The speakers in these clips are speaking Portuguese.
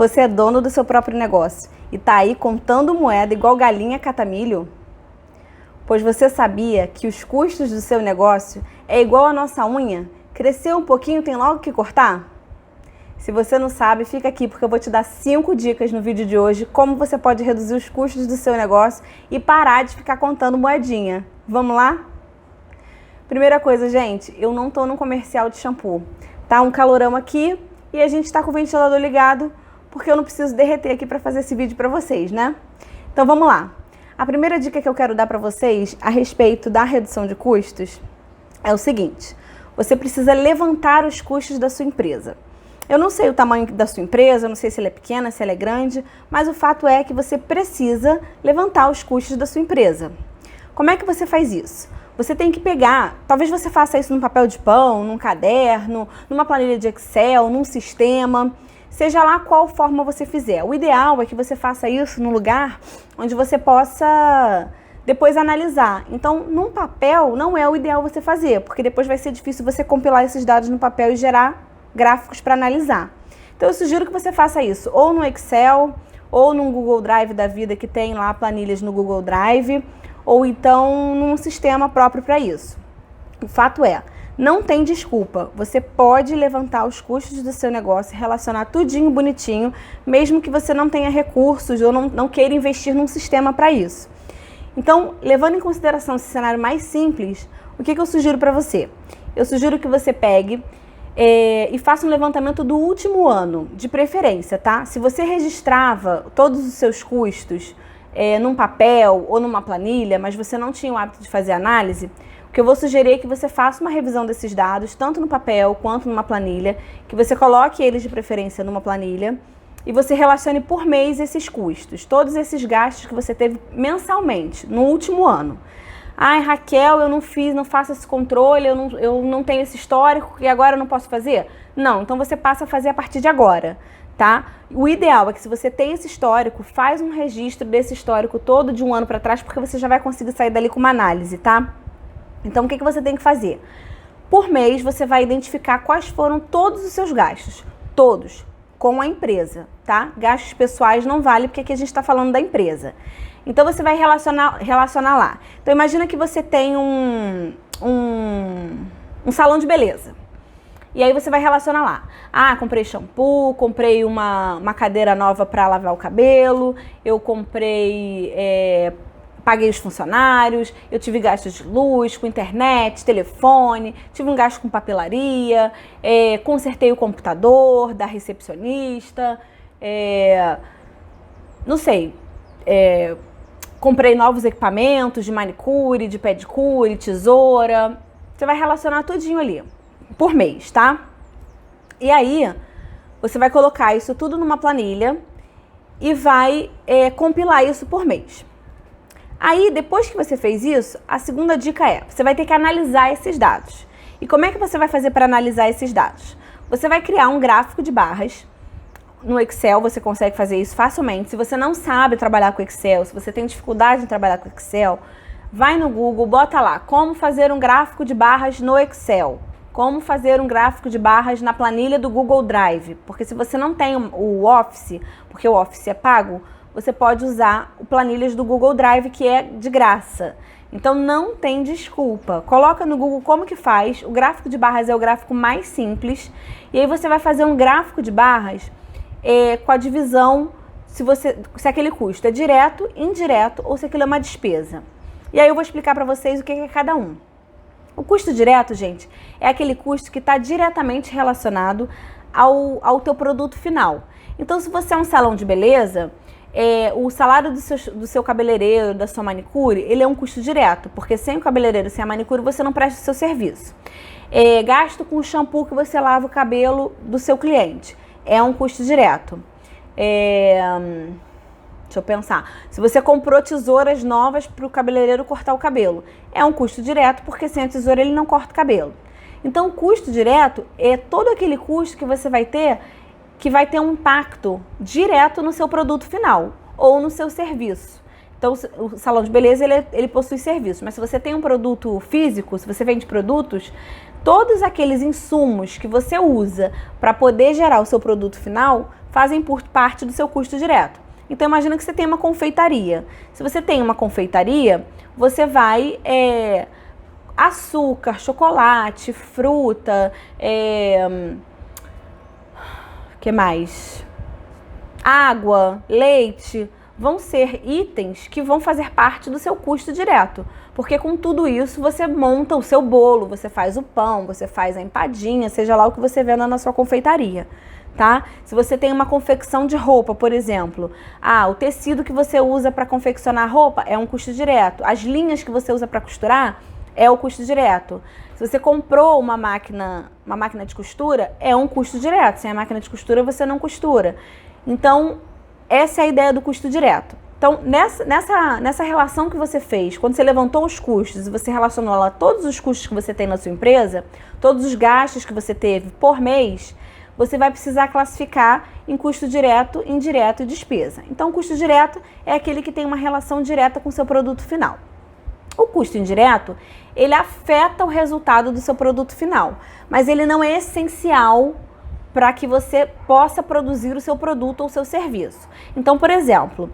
Você é dono do seu próprio negócio e tá aí contando moeda igual galinha catamilho? Pois você sabia que os custos do seu negócio é igual a nossa unha? Cresceu um pouquinho, tem logo que cortar? Se você não sabe, fica aqui porque eu vou te dar 5 dicas no vídeo de hoje como você pode reduzir os custos do seu negócio e parar de ficar contando moedinha. Vamos lá? Primeira coisa, gente, eu não tô num comercial de shampoo. Tá um calorão aqui e a gente tá com o ventilador ligado porque eu não preciso derreter aqui para fazer esse vídeo para vocês, né? Então vamos lá. A primeira dica que eu quero dar para vocês a respeito da redução de custos é o seguinte: você precisa levantar os custos da sua empresa. Eu não sei o tamanho da sua empresa, eu não sei se ela é pequena, se ela é grande, mas o fato é que você precisa levantar os custos da sua empresa. Como é que você faz isso? Você tem que pegar, talvez você faça isso num papel de pão, num caderno, numa planilha de Excel, num sistema, seja lá qual forma você fizer. O ideal é que você faça isso num lugar onde você possa depois analisar. Então, num papel não é o ideal você fazer, porque depois vai ser difícil você compilar esses dados no papel e gerar gráficos para analisar. Então, eu sugiro que você faça isso ou no Excel, ou num Google Drive da vida que tem lá planilhas no Google Drive, ou então num sistema próprio para isso. O fato é, não tem desculpa, você pode levantar os custos do seu negócio, relacionar tudinho bonitinho, mesmo que você não tenha recursos ou não queira investir num sistema para isso. Então, levando em consideração esse cenário mais simples, o que eu sugiro para você? Eu sugiro que você pegue e faça um levantamento do último ano, de preferência, tá? Se você registrava todos os seus custos num papel ou numa planilha, mas você não tinha o hábito de fazer análise, o que eu vou sugerir é que você faça uma revisão desses dados, tanto no papel quanto numa planilha, que você coloque eles de preferência numa planilha e você relacione por mês esses custos, todos esses gastos que você teve mensalmente, no último ano. Ai, Raquel, eu não faço esse controle, eu não tenho esse histórico e agora eu não posso fazer? Não, então você passa a fazer a partir de agora, tá? O ideal é que se você tem esse histórico, faz um registro desse histórico todo de um ano para trás, porque você já vai conseguir sair dali com uma análise, tá? Então, o que você tem que fazer? Por mês, você vai identificar quais foram todos os seus gastos, todos, com a empresa, tá? Gastos pessoais não vale, porque aqui a gente está falando da empresa. Então, você vai relacionar lá. Então, imagina que você tem um salão de beleza. E aí, você vai relacionar lá. Ah, comprei shampoo, comprei uma cadeira nova para lavar o cabelo, eu comprei... paguei os funcionários, eu tive gastos de luz, com internet, telefone, tive um gasto com papelaria, consertei o computador da recepcionista, não sei, comprei novos equipamentos de manicure, de pedicure, tesoura. Você vai relacionar tudinho ali, por mês, tá? E aí, você vai colocar isso tudo numa planilha e vai compilar isso por mês. Aí, depois que você fez isso, a segunda dica é, você vai ter que analisar esses dados. E como é que você vai fazer para analisar esses dados? Você vai criar um gráfico de barras. No Excel você consegue fazer isso facilmente. Se você não sabe trabalhar com Excel, se você tem dificuldade em trabalhar com Excel, vai no Google, bota lá, como fazer um gráfico de barras no Excel. Como fazer um gráfico de barras na planilha do Google Drive. Porque se você não tem o Office, porque o Office é pago, você pode usar o planilhas do Google Drive, que é de graça. Então, não tem desculpa. Coloca no Google como que faz. O gráfico de barras é o gráfico mais simples. E aí você vai fazer um gráfico de barras com a divisão, se aquele custo é direto, indireto ou se aquilo é uma despesa. E aí eu vou explicar para vocês o que é cada um. O custo direto, gente, é aquele custo que está diretamente relacionado ao teu produto final. Então, se você é um salão de beleza... o salário do seu cabeleireiro, da sua manicure, ele é um custo direto, porque sem o cabeleireiro, sem a manicure, você não presta o seu serviço. Gasto com o shampoo que você lava o cabelo do seu cliente, é um custo direto. Deixa eu pensar. Se você comprou tesouras novas para o cabeleireiro cortar o cabelo, é um custo direto, porque sem a tesoura ele não corta o cabelo. Então, o custo direto é todo aquele custo que você vai ter, que vai ter um impacto direto no seu produto final ou no seu serviço. Então, o salão de beleza, ele possui serviço. Mas se você tem um produto físico, se você vende produtos, todos aqueles insumos que você usa para poder gerar o seu produto final fazem parte do seu custo direto. Então, imagina que você tem uma confeitaria. Se você tem uma confeitaria, você vai... açúcar, chocolate, fruta, que mais? Água, leite, vão ser itens que vão fazer parte do seu custo direto. Porque com tudo isso você monta o seu bolo, você faz o pão, você faz a empadinha, seja lá o que você venda na sua confeitaria, tá? Se você tem uma confecção de roupa, por exemplo, o tecido que você usa para confeccionar a roupa é um custo direto. As linhas que você usa para costurar é o custo direto. Se você comprou uma máquina de costura, é um custo direto. Sem a máquina de costura, você não costura. Então, essa é a ideia do custo direto. Então, nessa relação que você fez, quando você levantou os custos e você relacionou lá todos os custos que você tem na sua empresa, todos os gastos que você teve por mês, você vai precisar classificar em custo direto, indireto e despesa. Então, o custo direto é aquele que tem uma relação direta com o seu produto final. O custo indireto, ele afeta o resultado do seu produto final, mas ele não é essencial para que você possa produzir o seu produto ou o seu serviço. Então, por exemplo,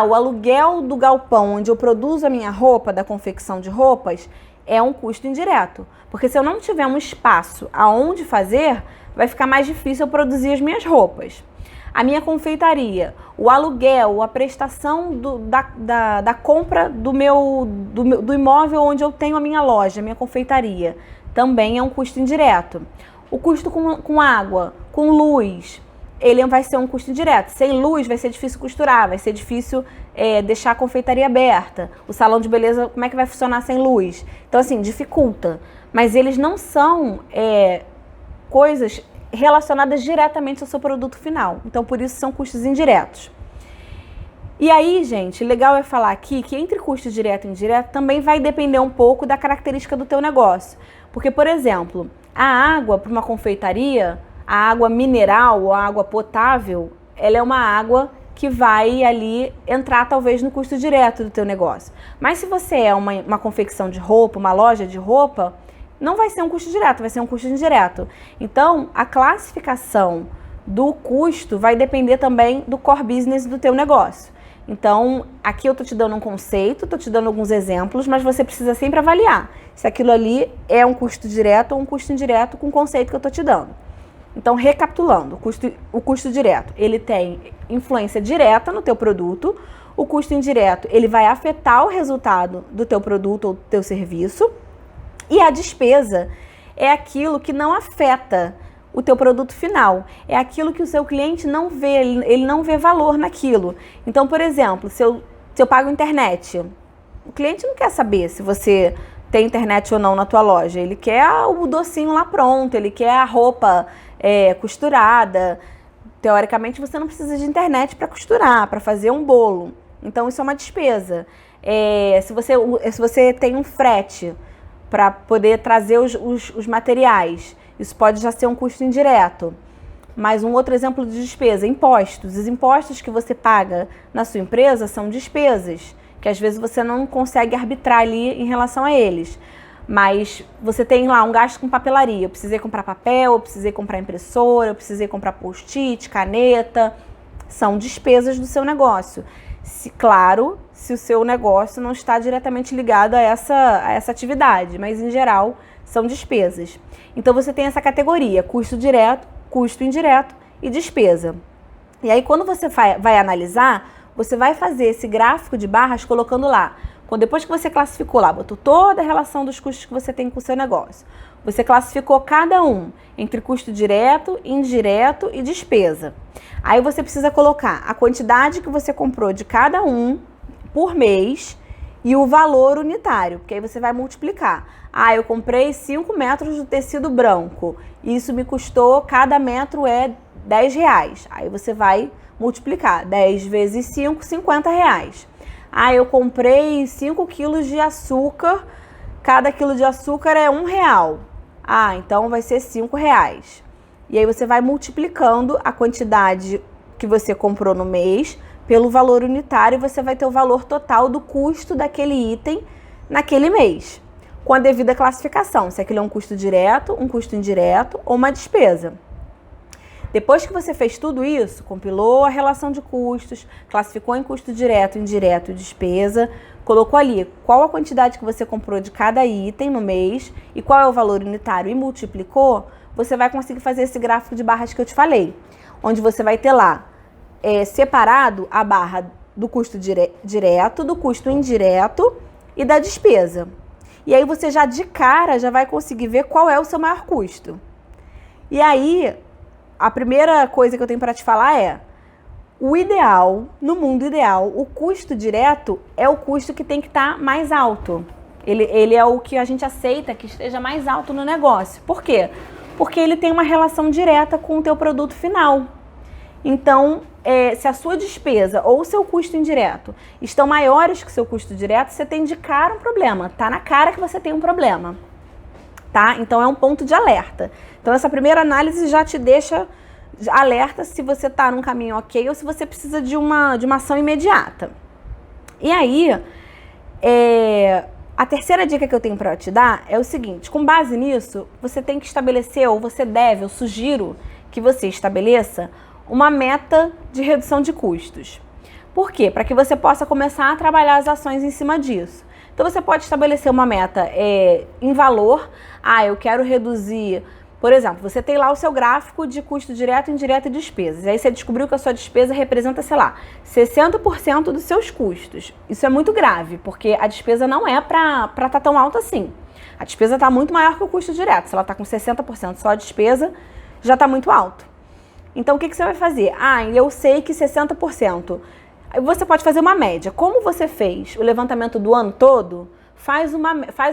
o aluguel do galpão onde eu produzo a minha roupa, da confecção de roupas, é um custo indireto. Porque se eu não tiver um espaço aonde fazer, vai ficar mais difícil eu produzir as minhas roupas. A minha confeitaria, o aluguel, a prestação da compra do imóvel onde eu tenho a minha loja, a minha confeitaria, também é um custo indireto. O custo com água, com luz, ele vai ser um custo indireto. Sem luz vai ser difícil costurar, vai ser difícil deixar a confeitaria aberta. O salão de beleza, como é que vai funcionar sem luz? Então, assim, dificulta. Mas eles não são coisas relacionadas diretamente ao seu produto final. Então, por isso, são custos indiretos. E aí, gente, legal é falar aqui que entre custo direto e indireto também vai depender um pouco da característica do teu negócio. Porque, por exemplo, a água para uma confeitaria, a água mineral ou a água potável, ela é uma água que vai ali entrar talvez no custo direto do teu negócio. Mas se você é uma confecção de roupa, uma loja de roupa, não vai ser um custo direto, vai ser um custo indireto. Então, a classificação do custo vai depender também do core business do teu negócio. Então, aqui eu tô te dando um conceito, tô te dando alguns exemplos, mas você precisa sempre avaliar se aquilo ali é um custo direto ou um custo indireto com o conceito que eu tô te dando. Então, recapitulando, o custo direto, ele tem influência direta no teu produto. O custo indireto, ele vai afetar o resultado do teu produto ou do teu serviço. E a despesa é aquilo que não afeta o teu produto final. É aquilo que o seu cliente não vê, ele não vê valor naquilo. Então, por exemplo, se eu pago internet, o cliente não quer saber se você tem internet ou não na tua loja. Ele quer o docinho lá pronto, ele quer a roupa costurada. Teoricamente, você não precisa de internet para costurar, para fazer um bolo. Então, isso é uma despesa. Se você tem um frete para poder trazer os materiais, isso pode já ser um custo indireto. Mas um outro exemplo de despesa, impostos. Os impostos que você paga na sua empresa são despesas, que às vezes você não consegue arbitrar ali em relação a eles. Mas você tem lá um gasto com papelaria. Eu precisei comprar papel, eu precisei comprar impressora, eu precisei comprar post-it, caneta. São despesas do seu negócio. Claro, se o seu negócio não está diretamente ligado a essa atividade, mas em geral são despesas. Então você tem essa categoria, custo direto, custo indireto e despesa. E aí quando você vai analisar, você vai fazer esse gráfico de barras colocando lá. Depois que você classificou lá, botou toda a relação dos custos que você tem com o seu negócio. Você classificou cada um entre custo direto, indireto e despesa. Aí você precisa colocar a quantidade que você comprou de cada um por mês e o valor unitário, porque aí você vai multiplicar. Eu comprei 5 metros de tecido branco, isso me custou, cada metro é R$10. Aí você vai multiplicar, 10 vezes 5, R$50. Eu comprei 5 quilos de açúcar, cada quilo de açúcar é R$1. Então vai ser R$5. E aí você vai multiplicando a quantidade que você comprou no mês pelo valor unitário e você vai ter o valor total do custo daquele item naquele mês, com a devida classificação, se aquilo é um custo direto, um custo indireto ou uma despesa. Depois que você fez tudo isso, compilou a relação de custos, classificou em custo direto, indireto e despesa, colocou ali qual a quantidade que você comprou de cada item no mês e qual é o valor unitário e multiplicou, você vai conseguir fazer esse gráfico de barras que eu te falei, onde você vai ter lá separado a barra do custo direto, do custo indireto e da despesa. E aí você já de cara já vai conseguir ver qual é o seu maior custo. E aí, a primeira coisa que eu tenho para te falar é, o ideal, no mundo ideal, o custo direto é o custo que tem que estar mais alto. Ele é o que a gente aceita que esteja mais alto no negócio. Por quê? Porque ele tem uma relação direta com o teu produto final. Então, se a sua despesa ou o seu custo indireto estão maiores que o seu custo direto, você tem de cara um problema. Tá na cara que você tem um problema. Tá? Então, é um ponto de alerta. Então, essa primeira análise já te deixa alerta se você está num caminho ok ou se você precisa de uma ação imediata. E aí, a terceira dica que eu tenho para te dar é o seguinte, com base nisso, você tem que estabelecer, ou você deve, eu sugiro que você estabeleça uma meta de redução de custos. Por quê? Para que você possa começar a trabalhar as ações em cima disso. Então, você pode estabelecer uma meta em valor. Eu quero reduzir... Por exemplo, você tem lá o seu gráfico de custo direto, indireto e despesas. Aí você descobriu que a sua despesa representa, sei lá, 60% dos seus custos. Isso é muito grave, porque a despesa não é para estar tão alta assim. A despesa está muito maior que o custo direto. Se ela está com 60% só a despesa, já está muito alto. Então, o que você vai fazer? Eu sei que 60%. Você pode fazer uma média. Como você fez o levantamento do ano todo, faz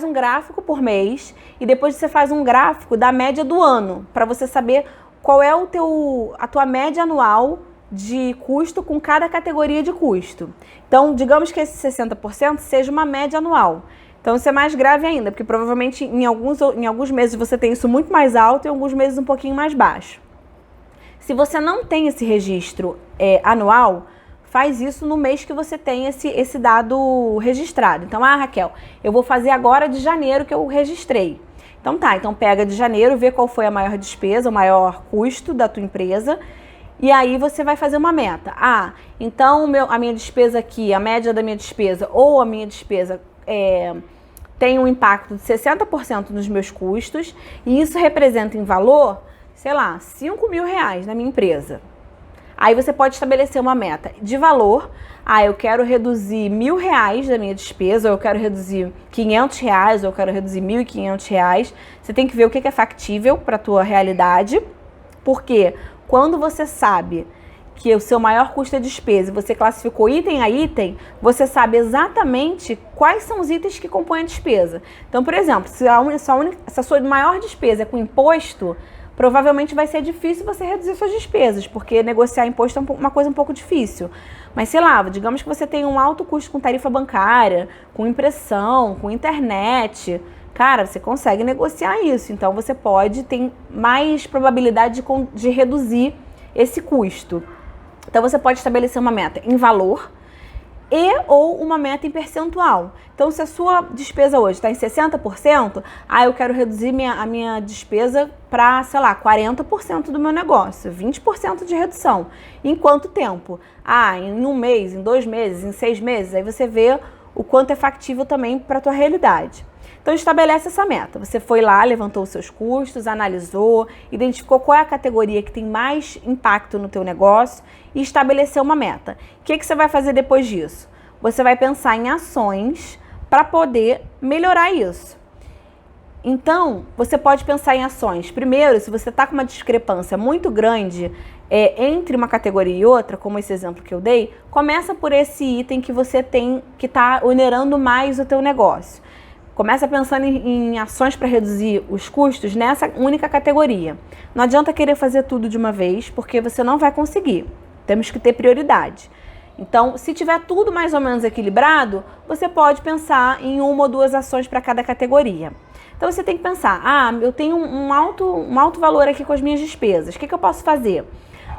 um gráfico por mês e depois você faz um gráfico da média do ano, para você saber qual é a tua média anual de custo com cada categoria de custo. Então, digamos que esse 60% seja uma média anual. Então, isso é mais grave ainda, porque provavelmente em alguns meses você tem isso muito mais alto e em alguns meses um pouquinho mais baixo. Se você não tem esse registro anual, faz isso no mês que você tem esse dado registrado. Então, Raquel, eu vou fazer agora de janeiro que eu registrei. Então então pega de janeiro, vê qual foi a maior despesa, o maior custo da tua empresa, e aí você vai fazer uma meta. Então a minha despesa aqui, a média da minha despesa ou a minha despesa tem um impacto de 60% nos meus custos, e isso representa em valor, sei lá, R$5.000 na minha empresa. Aí você pode estabelecer uma meta de valor. Eu quero reduzir R$1.000 da minha despesa, ou eu quero reduzir R$500, ou eu quero reduzir R$1.500. Você tem que ver o que é factível para a tua realidade, porque quando você sabe que o seu maior custo é despesa e você classificou item a item, você sabe exatamente quais são os itens que compõem a despesa. Então, por exemplo, se a sua maior despesa é com imposto, provavelmente vai ser difícil você reduzir suas despesas, porque negociar imposto é uma coisa um pouco difícil. Mas, sei lá, digamos que você tem um alto custo com tarifa bancária, com impressão, com internet. Cara, você consegue negociar isso. Então, você tem mais probabilidade de reduzir esse custo. Então, você pode estabelecer uma meta em valor ou uma meta em percentual. Então, se a sua despesa hoje está em 60%, eu quero reduzir a minha despesa para, sei lá, 40% do meu negócio, 20% de redução. Em quanto tempo? Em um mês, em 2 meses, em 6 meses. Aí você vê o quanto é factível também para a tua realidade. Então, estabelece essa meta. Você foi lá, levantou os seus custos, analisou, identificou qual é a categoria que tem mais impacto no teu negócio e estabeleceu uma meta. O que você vai fazer depois disso? Você vai pensar em ações para poder melhorar isso. Então, você pode pensar em ações. Primeiro, se você está com uma discrepância muito grande entre uma categoria e outra, como esse exemplo que eu dei, começa por esse item que você tem, que está onerando mais o teu negócio. Começa pensando em ações para reduzir os custos nessa única categoria. Não adianta querer fazer tudo de uma vez, porque você não vai conseguir. Temos que ter prioridade. Então, se tiver tudo mais ou menos equilibrado, você pode pensar em 1 ou 2 ações para cada categoria. Então, você tem que pensar, eu tenho um alto valor aqui com as minhas despesas. O que eu posso fazer?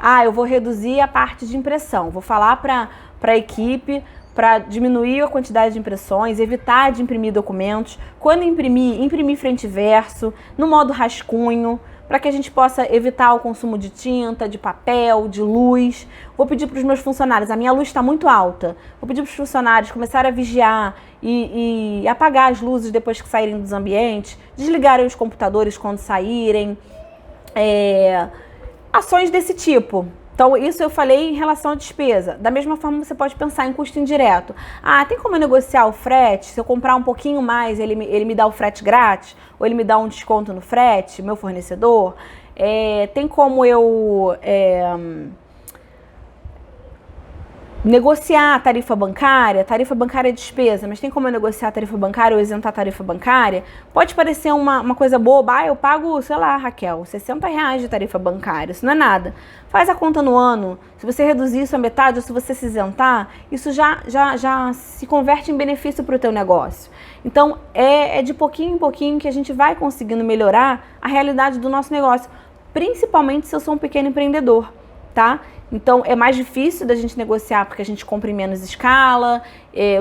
Ah, eu vou reduzir a parte de impressão. Vou falar para a equipe para diminuir a quantidade de impressões, evitar de imprimir documentos. Quando imprimir frente e verso, no modo rascunho, para que a gente possa evitar o consumo de tinta, de papel, de luz. Vou pedir para os meus funcionários, a minha luz está muito alta, vou pedir para os funcionários começarem a vigiar e apagar as luzes depois que saírem dos ambientes, desligarem os computadores quando saírem, ações desse tipo. Então, isso eu falei em relação à despesa. Da mesma forma, você pode pensar em custo indireto. Ah, tem como eu negociar o frete? Se eu comprar um pouquinho mais, ele me dá o frete grátis? Ou ele me dá um desconto no frete, meu fornecedor? Tem como eu negociar a tarifa bancária é despesa, mas tem como eu negociar a tarifa bancária ou isentar a tarifa bancária? Pode parecer uma coisa boba, eu pago, sei lá, Raquel, R$60 de tarifa bancária, isso não é nada. Faz a conta no ano, se você reduzir isso a metade ou se você se isentar, isso já se converte em benefício para o teu negócio. Então, é de pouquinho em pouquinho que a gente vai conseguindo melhorar a realidade do nosso negócio, principalmente se eu sou um pequeno empreendedor, tá? Então, é mais difícil da gente negociar porque a gente compra em menos escala,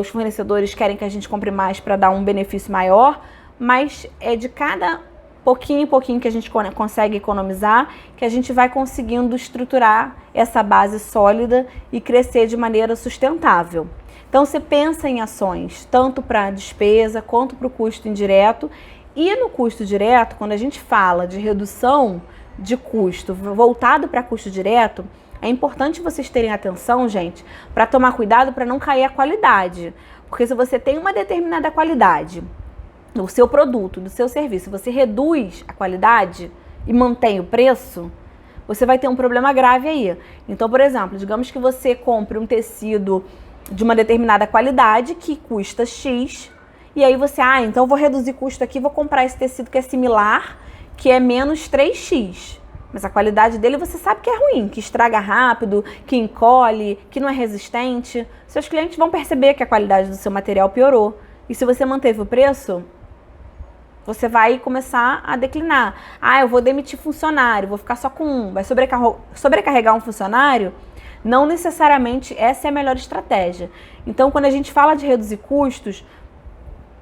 os fornecedores querem que a gente compre mais para dar um benefício maior, mas é de cada pouquinho em pouquinho que a gente consegue economizar que a gente vai conseguindo estruturar essa base sólida e crescer de maneira sustentável. Então, você pensa em ações tanto para a despesa quanto para o custo indireto. E no custo direto, quando a gente fala de redução de custo voltado para custo direto, é importante vocês terem atenção, gente, para tomar cuidado para não cair a qualidade. Porque se você tem uma determinada qualidade do seu produto, do seu serviço, você reduz a qualidade e mantém o preço, você vai ter um problema grave aí. Então, por exemplo, digamos que você compre um tecido de uma determinada qualidade que custa X, e aí você, então eu vou reduzir custo aqui, vou comprar esse tecido que é similar, que é menos 3x. Mas a qualidade dele você sabe que é ruim, que estraga rápido, que encolhe, que não é resistente. Seus clientes vão perceber que a qualidade do seu material piorou. E se você manteve o preço, você vai começar a declinar. Eu vou demitir funcionário, vou ficar só com um. Vai sobrecarregar um funcionário? Não necessariamente essa é a melhor estratégia. Então, quando a gente fala de reduzir custos,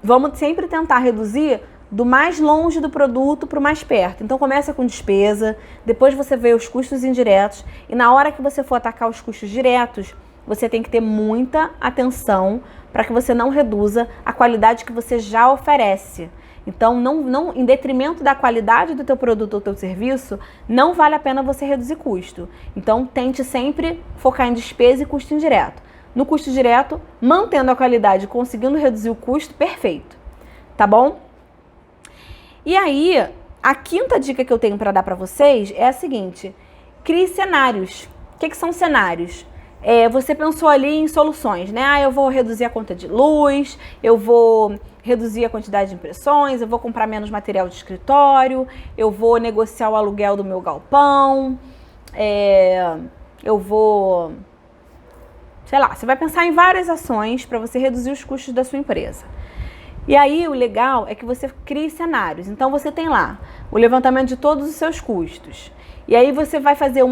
vamos sempre tentar reduzir do mais longe do produto para o mais perto. Então começa com despesa, depois você vê os custos indiretos e na hora que você for atacar os custos diretos, você tem que ter muita atenção para que você não reduza a qualidade que você já oferece. Então, não, em detrimento da qualidade do teu produto ou teu serviço, não vale a pena você reduzir custo. Então, tente sempre focar em despesa e custo indireto. No custo direto, mantendo a qualidade, conseguindo reduzir o custo, perfeito. Tá bom? E aí, a quinta dica que eu tenho para dar para vocês é a seguinte: crie cenários. O que são cenários? Você pensou ali em soluções, né? Eu vou reduzir a conta de luz, eu vou reduzir a quantidade de impressões, eu vou comprar menos material de escritório, eu vou negociar o aluguel do meu galpão, eu vou... Sei lá, você vai pensar em várias ações para você reduzir os custos da sua empresa. E aí o legal é que você crie cenários. Então você tem lá o levantamento de todos os seus custos. E aí você vai fazer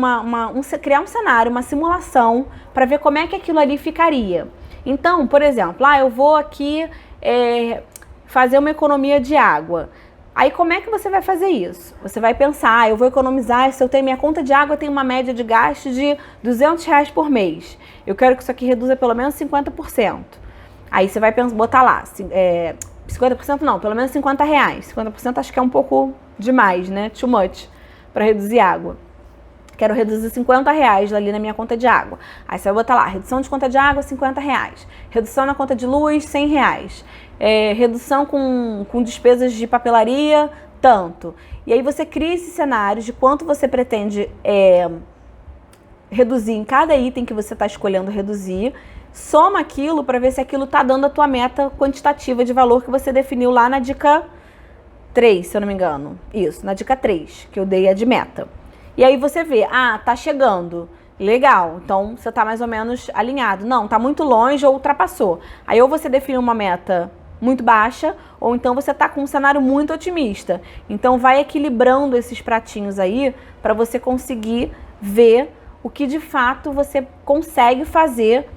criar um cenário, uma simulação para ver como é que aquilo ali ficaria. Então, por exemplo, eu vou aqui fazer uma economia de água. Aí como é que você vai fazer isso? Você vai pensar, eu vou economizar, se eu tenho minha conta de água, tem uma média de gasto de R$200 por mês. Eu quero que isso aqui reduza pelo menos 50%. Aí você vai botar lá, 50% não, pelo menos R$50. 50% acho que é um pouco demais, né? Too much, para reduzir água. Quero reduzir R$50 ali na minha conta de água. Aí você vai botar lá, redução de conta de água, R$50. Redução na conta de luz, R$100. Redução com despesas de papelaria, tanto. E aí você cria esses cenários de quanto você pretende reduzir em cada item que você está escolhendo reduzir. Soma aquilo para ver se aquilo está dando a tua meta quantitativa de valor que você definiu lá na dica 3, se eu não me engano. Isso, na dica 3, que eu dei a de meta. E aí você vê, tá chegando, legal, então você tá mais ou menos alinhado. Não, tá muito longe ou ultrapassou. Aí ou você define uma meta muito baixa, ou então você tá com um cenário muito otimista. Então vai equilibrando esses pratinhos aí para você conseguir ver o que de fato você consegue fazer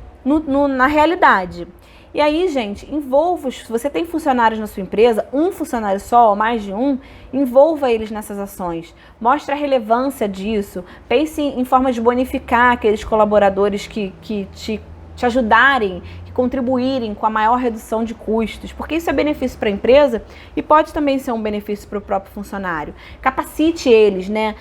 na realidade. E aí, gente, envolva, se você tem funcionários na sua empresa, um funcionário só ou mais de um, envolva eles nessas ações. Mostre a relevância disso. Pense em formas de bonificar aqueles colaboradores que te ajudarem, que contribuírem com a maior redução de custos, porque isso é benefício para a empresa e pode também ser um benefício para o próprio funcionário. Capacite eles, né,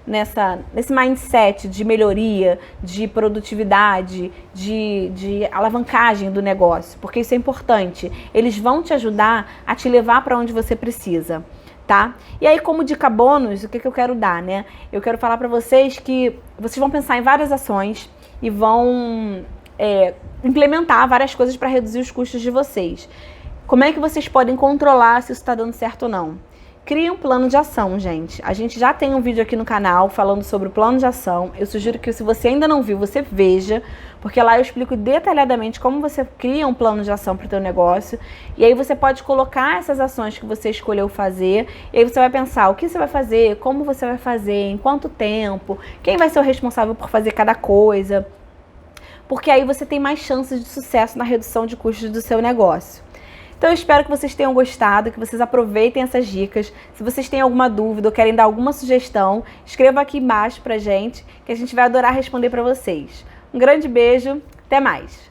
nesse mindset de melhoria, de produtividade, de alavancagem do negócio, porque isso é importante. Eles vão te ajudar a te levar para onde você precisa. Tá? E aí, como dica bônus, o que eu quero dar, né? Eu quero falar para vocês que vocês vão pensar em várias ações e vão implementar várias coisas para reduzir os custos de vocês. Como é que vocês podem controlar se isso está dando certo ou não? Crie um plano de ação, gente. A gente já tem um vídeo aqui no canal falando sobre o plano de ação. Eu sugiro que, se você ainda não viu, você veja, porque lá eu explico detalhadamente como você cria um plano de ação para o teu negócio. E aí você pode colocar essas ações que você escolheu fazer. E aí você vai pensar o que você vai fazer, como você vai fazer, em quanto tempo, quem vai ser o responsável por fazer cada coisa. Porque aí você tem mais chances de sucesso na redução de custos do seu negócio. Então eu espero que vocês tenham gostado, que vocês aproveitem essas dicas. Se vocês têm alguma dúvida ou querem dar alguma sugestão, escreva aqui embaixo pra gente, que a gente vai adorar responder para vocês. Um grande beijo, até mais!